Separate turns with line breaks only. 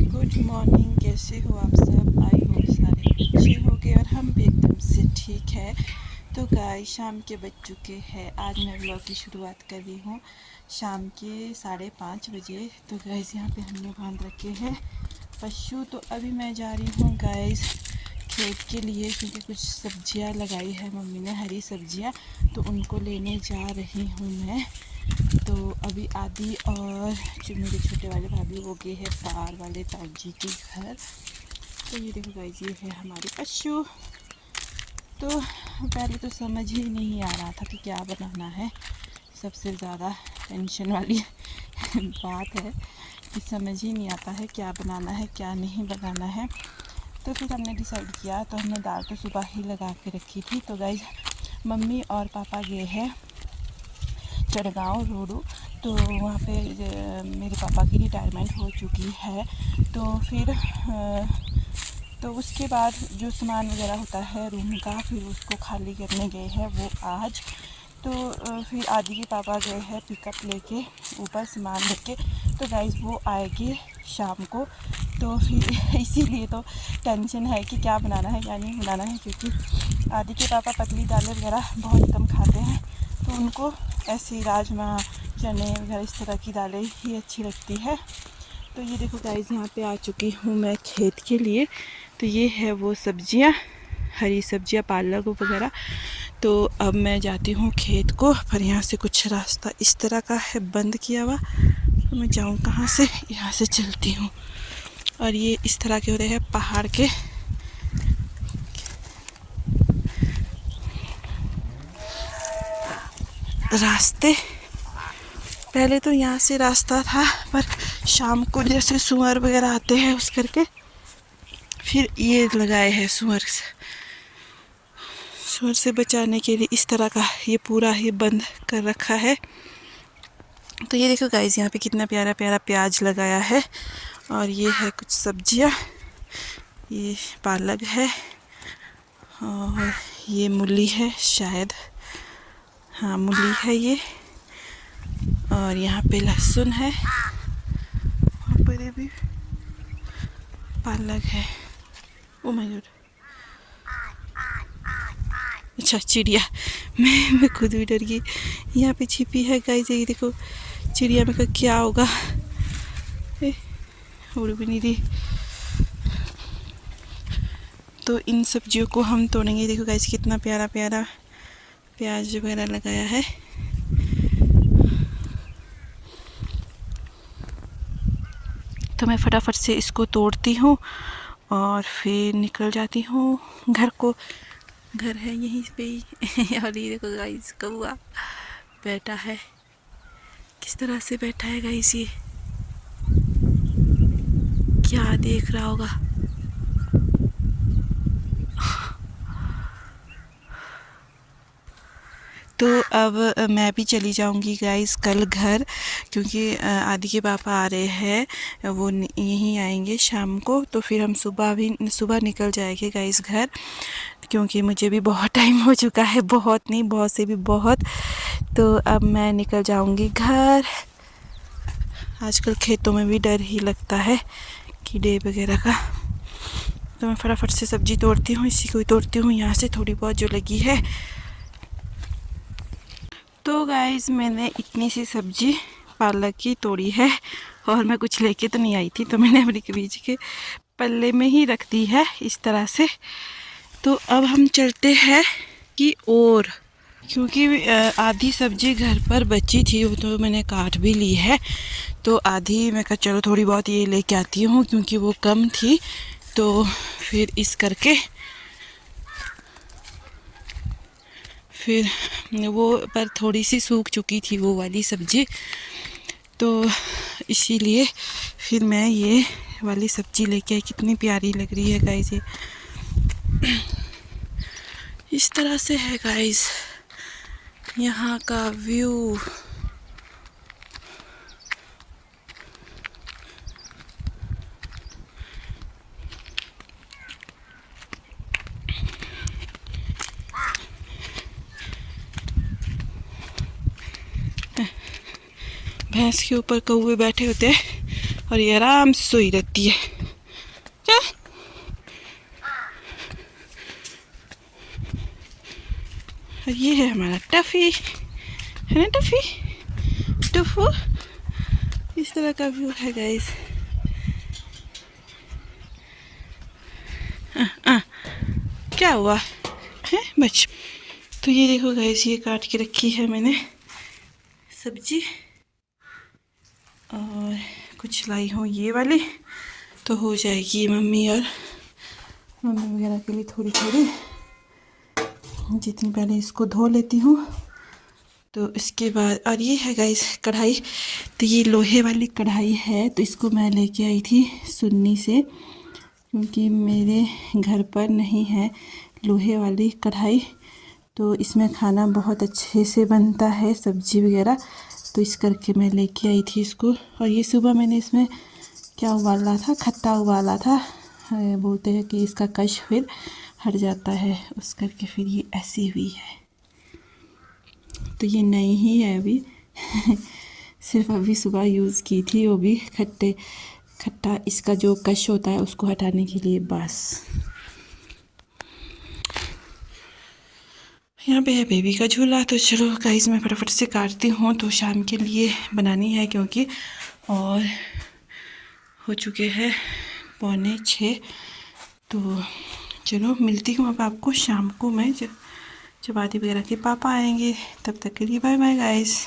Good morning, कैसे हो आप सब। आई होप सारे अच्छे हो गए और हम भी एकदम से ठीक है। तो गाइस शाम के बज चुके हैं। आज मैं व्लॉग की शुरुआत कर रही हूँ शाम के 5:30 बजे। तो गाइस यहाँ पे हमने बांध रखे हैं पशु। तो अभी मैं जा रही हूँ गाइस खेत के लिए, क्योंकि कुछ सब्जियाँ लगाई है मम्मी ने, हरी सब्जियाँ, तो उनको लेने जा रही हूँ मैं। तो अभी आदि और जो मेरे छोटे वाले भाभी वो गए हैं पार वाले ताऊ जी के घर। तो ये देखो गाइस, ये है हमारे पशु। तो पहले तो समझ ही नहीं आ रहा था कि क्या बनाना है। सबसे ज़्यादा टेंशन वाली बात है कि समझ ही नहीं आता है क्या बनाना है क्या नहीं बनाना है। तो फिर हमने डिसाइड किया, तो हमने दाल तो सुबह ही लगा के रखी थी। तो गाइस मम्मी और पापा गए हैं चढ़गांव रोडू। तो वहाँ पे मेरे पापा की रिटायरमेंट हो चुकी है। तो फिर तो उसके बाद जो सामान वगैरह होता है रूम का, फिर उसको खाली करने गए हैं वो आज। तो फिर आदि के पापा गए हैं पिकअप लेके ऊपर सामान लेके। तो गाइस वो आएगी शाम को। तो फिर इसीलिए तो टेंशन है कि क्या बनाना है क्या नहीं बनाना है, क्योंकि आदि के पापा पतली दालें वगैरह बहुत कम खाते हैं। तो उनको ऐसे राजमा चने वगैरह इस तरह की दालें ही अच्छी लगती है। तो ये देखो गाइस, यहाँ पे आ चुकी हूँ मैं खेत के लिए। तो ये है वो सब्जियाँ, हरी सब्जियाँ, पालक वगैरह। तो अब मैं जाती हूँ खेत को। पर यहाँ से कुछ रास्ता इस तरह का है बंद किया हुआ, तो मैं जाऊँ कहाँ से। यहाँ से चलती हूँ। और ये इस तरह के होते हैं पहाड़ के रास्ते। पहले तो यहाँ से रास्ता था, पर शाम को जैसे सुअर वगैरह आते हैं उस करके फिर ये लगाए हैं सुअर से बचाने के लिए इस तरह का ये पूरा ही बंद कर रखा है। तो ये देखो गाइस, यहाँ पे कितना प्यारा प्यारा प्याज लगाया है। और ये है कुछ सब्जियाँ, ये पालक है और ये मूली है शायद, हाँ मूली है ये। और यहाँ पे लहसुन है, वहाँ पर भी पालक है। ओ माय गॉड, अच्छा चिड़िया, मैं खुद भी डर गई। यहाँ पे छिपी है गाइस, ये देखो चिड़िया में का क्या होगा, उड़ भी नहीं रही। तो इन सब्जियों को हम तोड़ेंगे। देखो गाइस कितना प्यारा प्यारा प्याज वगैरह लगाया है। तो मैं फटाफट से इसको तोड़ती हूँ और फिर निकल जाती हूँ घर को। घर है यहीं पे ही। और ये देखो गाइस कौआ बैठा है, किस तरह से बैठा है गाइस, ये क्या देख रहा होगा। तो अब मैं भी चली जाऊंगी गाइस कल घर, क्योंकि आदि के पापा आ रहे हैं, वो यहीं आएंगे शाम को। तो फिर हम सुबह निकल जाएंगे गाइस घर, क्योंकि मुझे भी बहुत टाइम हो चुका है, बहुत नहीं बहुत से भी बहुत। तो अब मैं निकल जाऊंगी घर। आजकल खेतों में भी डर ही लगता है कीड़े वगैरह का। तो मैं फटाफट से सब्जी तोड़ती हूँ, इसी को ही तोड़ती हूँ यहाँ से थोड़ी बहुत जो लगी है। तो गाइस मैंने इतनी सी सब्जी पालक की तोड़ी है, और मैं कुछ लेके तो नहीं आई थी, तो मैंने अपने बीज के पल्ले में ही रख दी है इस तरह से। तो अब हम चलते हैं कि और, क्योंकि आधी सब्जी घर पर बची थी, वो तो मैंने काट भी ली है। तो आधी मैं कहा चलो थोड़ी बहुत ये लेके आती हूँ, क्योंकि वो कम थी। तो फिर इस करके फिर वो पर थोड़ी सी सूख चुकी थी वो वाली सब्जी, तो इसीलिए फिर मैं ये वाली सब्जी लेके आई। कितनी प्यारी लग रही है गाइस, ये इस तरह से है गाइस यहाँ का व्यू। भैंस के ऊपर कौवे बैठे होते हैं, और ये आराम से सोई रहती है। क्या और ये है हमारा टफ़ी, है ना टफ़ी, टुफू। इस तरह का व्यू है गाइस। क्या हुआ है बच। तो ये देखो गाइस, ये काट के रखी है मैंने सब्जी, और कुछ लाई हूँ ये वाली, तो हो जाएगी मम्मी वगैरह के लिए थोड़ी थोड़ी। जितनी पहले इसको धो लेती हूँ, तो इसके बाद। और ये है गाइस कढ़ाई, तो ये लोहे वाली कढ़ाई है, तो इसको मैं लेके आई थी सुन्नी से, क्योंकि मेरे घर पर नहीं है लोहे वाली कढ़ाई, तो इसमें खाना बहुत अच्छे से बनता है, सब्जी वगैरह, तो इस करके मैं लेके आई थी इसको। और ये सुबह मैंने इसमें क्या उबाला था, खट्टा उबाला था, बोलते हैं कि इसका कश फिर हट जाता है, उस करके फिर ये ऐसी हुई है। तो ये नई ही है अभी सिर्फ अभी सुबह यूज़ की थी, वो भी खट्टा इसका जो कश होता है उसको हटाने के लिए बस। यहाँ पे है बेबी का झूला। तो चलो गाइस मैं फटाफट से काटती हूँ, तो शाम के लिए बनानी है, क्योंकि और हो चुके हैं 5:45। तो चलो मिलती हूँ अब आपको शाम को, मैं जब आदि वगैरह के पापा आएंगे। तब तक के लिए बाय बाय गाइस।